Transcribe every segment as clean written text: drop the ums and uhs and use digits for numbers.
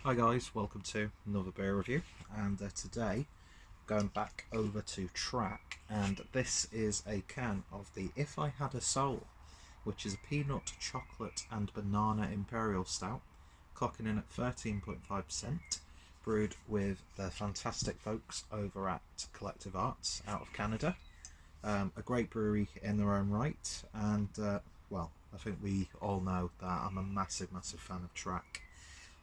Hi guys, welcome to another beer review, and today going back over to Track, and this is a can of the If I Had a Soul, which is a peanut, chocolate and banana imperial stout, clocking in at 13.5%, brewed with the fantastic folks over at Collective Arts out of Canada. A great brewery in their own right, and well, I think we all know that I'm a massive fan of Track.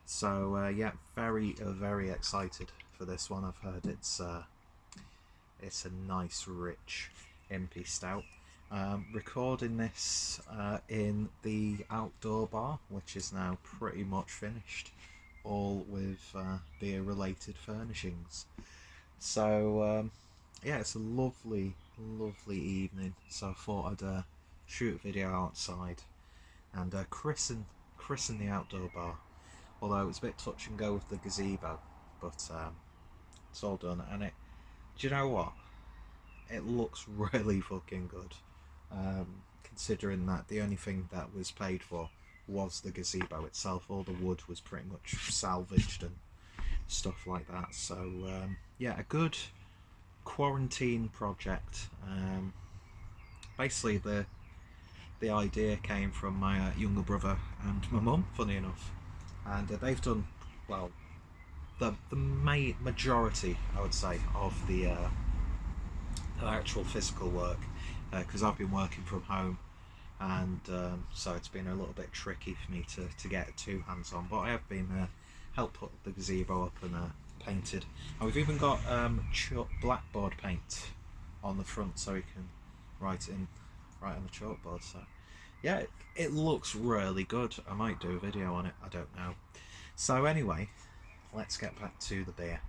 So yeah, very excited for this one. I've heard it's a nice, rich, impy stout. Recording this in the outdoor bar, which is now pretty much finished, all with beer-related furnishings. So yeah, it's a lovely evening. So I thought I'd shoot a video outside and christen the outdoor bar. Although it's a bit touch and go with the gazebo, but it's all done. And do you know what? It looks really fucking good. Considering that the only thing that was paid for was the gazebo itself. All the wood was pretty much salvaged and stuff like that. So yeah, a good quarantine project. Basically, the idea came from my younger brother and my mum, funny enough, and they've done well the majority, I would say, of the actual physical work, because I've been working from home, and so it's been a little bit tricky for me to get two hands on. But I have been helped put the gazebo up and painted, and we've even got blackboard paint on the front so you can write on the chalkboard. So yeah, it looks really good. I might do a video on it, I don't know. So anyway, let's get back to the beer.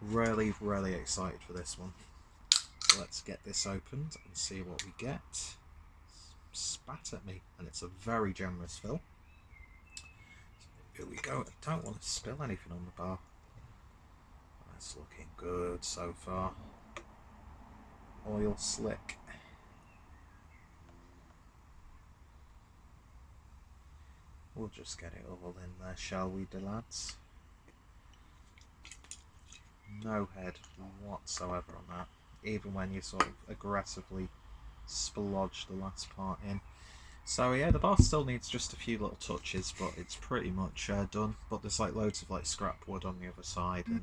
Really excited for this one. Let's get this opened and see what we get. Spat at me, and it's a very generous fill. Here we go. I don't want to spill anything on the bar. That's looking good so far. Oil slick. We'll just get it all in there, shall we, lads? No head whatsoever on that, even when you sort of aggressively splodge the last part in. So yeah, the bar still needs just a few little touches, but it's pretty much done. But there's like loads of like scrap wood on the other side, and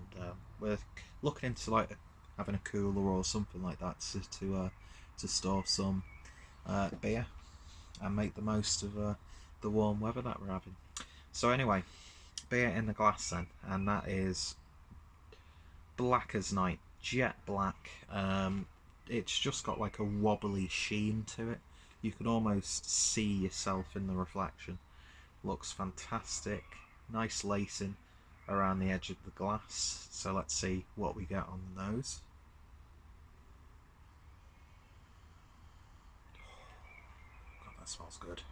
we're looking into like having a cooler or something like that to store some beer and make the most of the warm weather that we're having. So anyway, beer in the glass then, and that is black as night, jet black. It's just got like a wobbly sheen to it. You can almost see yourself in the reflection. Looks fantastic. Nice lacing around the edge of the glass. So let's see what we get on the nose. God, that smells good.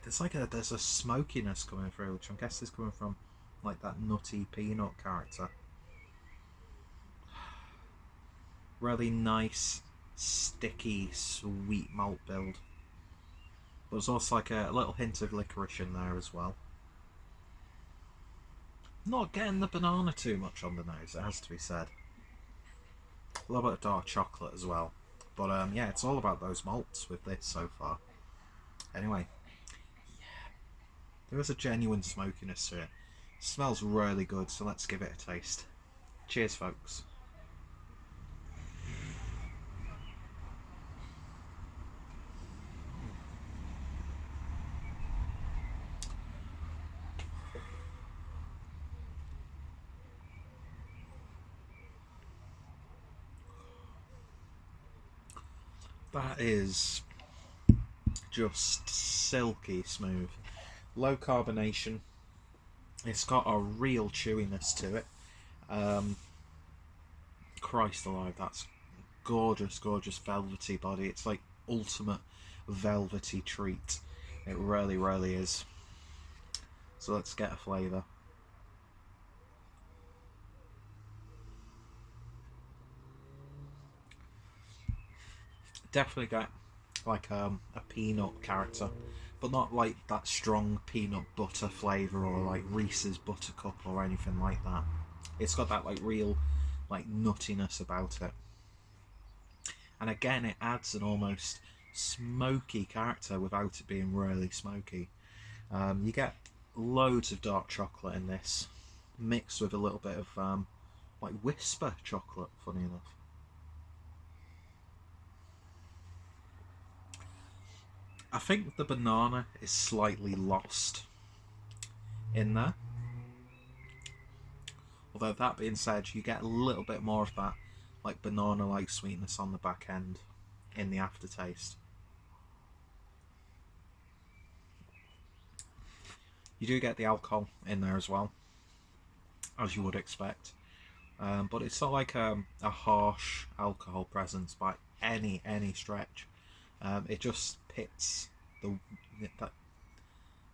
There's a smokiness coming through, which I guess is coming from like that nutty peanut character. Really nice, sticky, sweet malt build. But there's also like a little hint of licorice in there as well. Not getting the banana too much on the nose, it has to be said. A little bit of dark chocolate as well. But yeah, it's all about those malts with this so far. Anyway, yeah, there is a genuine smokiness to it. Smells really good, so let's give it a taste. Cheers, folks. That is just silky smooth. Low carbonation. It's got a real chewiness to it. Christ alive, that's gorgeous velvety body. It's like ultimate velvety treat. It really is. So let's get a flavour. Definitely get like a peanut character but not like that strong peanut butter flavour or like Reese's Buttercup or anything like that. It's got that like real like nuttiness about it. And again, it adds an almost smoky character without it being really smoky. You get loads of dark chocolate in this, mixed with a little bit of like Whisper chocolate, funny enough. I think the banana is slightly lost in there. Although that being said, you get a little bit more of that like banana-like sweetness on the back end in the aftertaste. You do get the alcohol in there as well, as you would expect. But it's not like a harsh alcohol presence by any stretch. It just pits the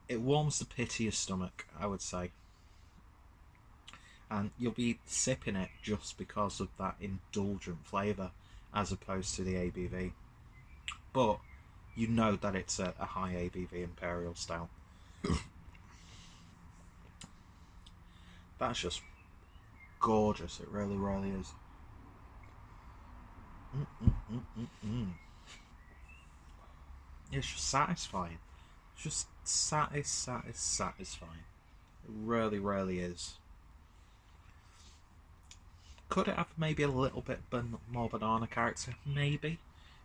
it warms the pit of your stomach, I would say, and you'll be sipping it just because of that indulgent flavour as opposed to the ABV. But you know that it's a high ABV Imperial Stout. That's just gorgeous. It really, really is. It's just satisfying. It's just satisfying. It really, really is. Could it have maybe a little bit more banana character? Maybe.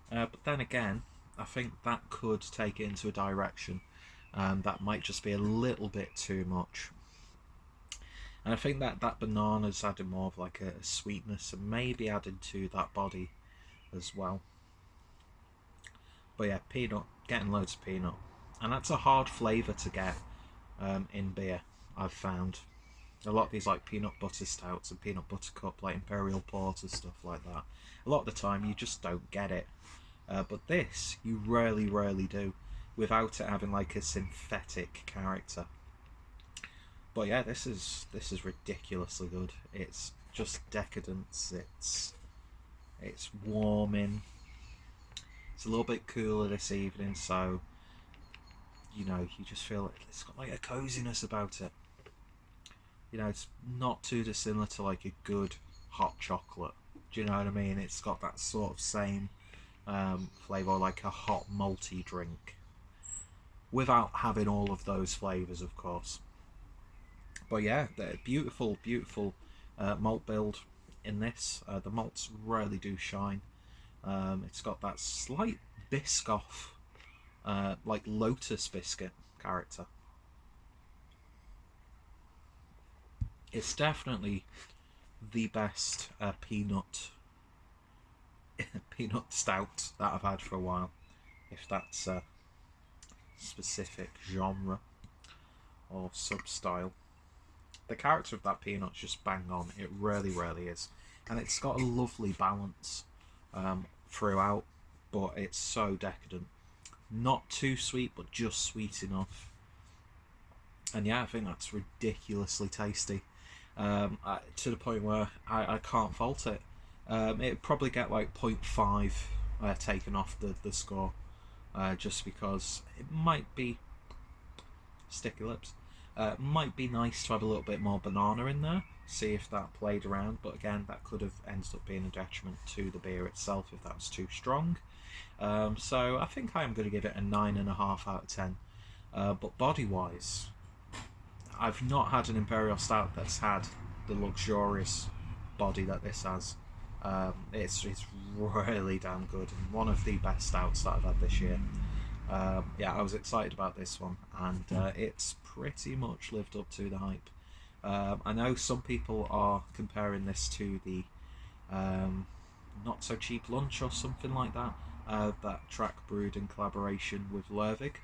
But then again, I think that could take it into a direction that might just be a little bit too much. And I think that banana's added more of like a sweetness and maybe added to that body as well. But yeah, peanut, getting loads of peanut. And that's a hard flavour to get in beer, I've found. A lot of these like peanut butter stouts and peanut butter cup, like Imperial Porter, stuff like that. A lot of the time you just don't get it. But this, you rarely do, without it having like a synthetic character. But yeah, this is ridiculously good. It's just decadence. It's warming. It's a little bit cooler this evening, so you know you just feel it's got like a coziness about it. You know, it's not too dissimilar to like a good hot chocolate. Do you know what I mean? It's got that sort of same flavour, like a hot malty drink, without having all of those flavours, of course. But yeah, the beautiful malt build in this. The malts really do shine. It's got that slight Biscoff, like Lotus biscuit character. It's definitely the best peanut stout that I've had for a while, if that's a specific genre or sub-style. The character of that peanut's just bang on. It really is. And it's got a lovely balance throughout, but it's so decadent. Not too sweet, but just sweet enough. And yeah, I think that's ridiculously tasty. To the point where I can't fault it. It'd probably get like 0.5 taken off the score, just because it might be sticky lips. Might be nice to have a little bit more banana in there, see if that played around, but again, that could have ended up being a detriment to the beer itself if that was too strong. So I think I am going to give it a 9.5 out of 10. But body-wise, I've not had an Imperial Stout that's had the luxurious body that this has. It's really damn good, and one of the best stouts that I've had this year. Yeah, I was excited about this one, and it's pretty much lived up to the hype. I know some people are comparing this to the Not So Cheap Lunch or something like that, that track brewed in collaboration with Lervig.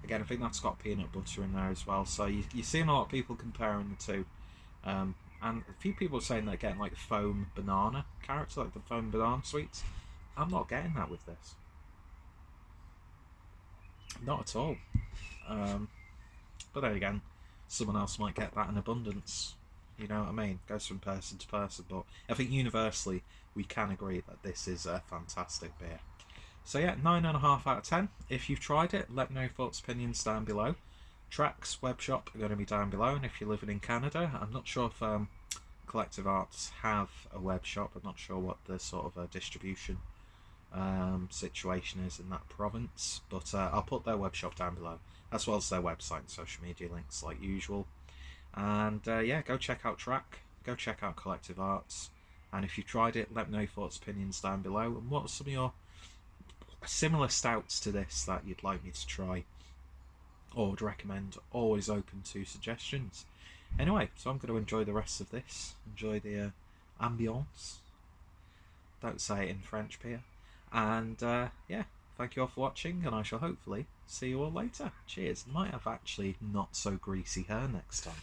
Again, I think that's got peanut butter in there as well, so you're seeing a lot of people comparing the two. And a few people are saying they're getting like foam banana character, like the foam banana sweets. I'm not getting that with this. Not at all. But then again, someone else might get that in abundance. You know what I mean? Goes from person to person. But I think universally we can agree that this is a fantastic beer. So yeah, 9.5 out of 10. If you've tried it, let me know your thoughts, opinions down below. Track's webshop are going to be down below, and if you're living in Canada, I'm not sure if Collective Arts have a web shop. I'm not sure what the sort of distribution situation is in that province, but I'll put their web shop down below, as well as their website and social media links like usual. And yeah, go check out Track, go check out Collective Arts, and if you've tried it, let me know your thoughts, opinions down below, and what are some of your similar stouts to this that you'd like me to try or would recommend. Always open to suggestions. Anyway, so I'm going to enjoy the rest of this, enjoy the ambience. Don't say it in French, Pierre. And yeah, thank you all for watching, and I shall hopefully see you all later. Cheers. Might have actually not so greasy hair next time.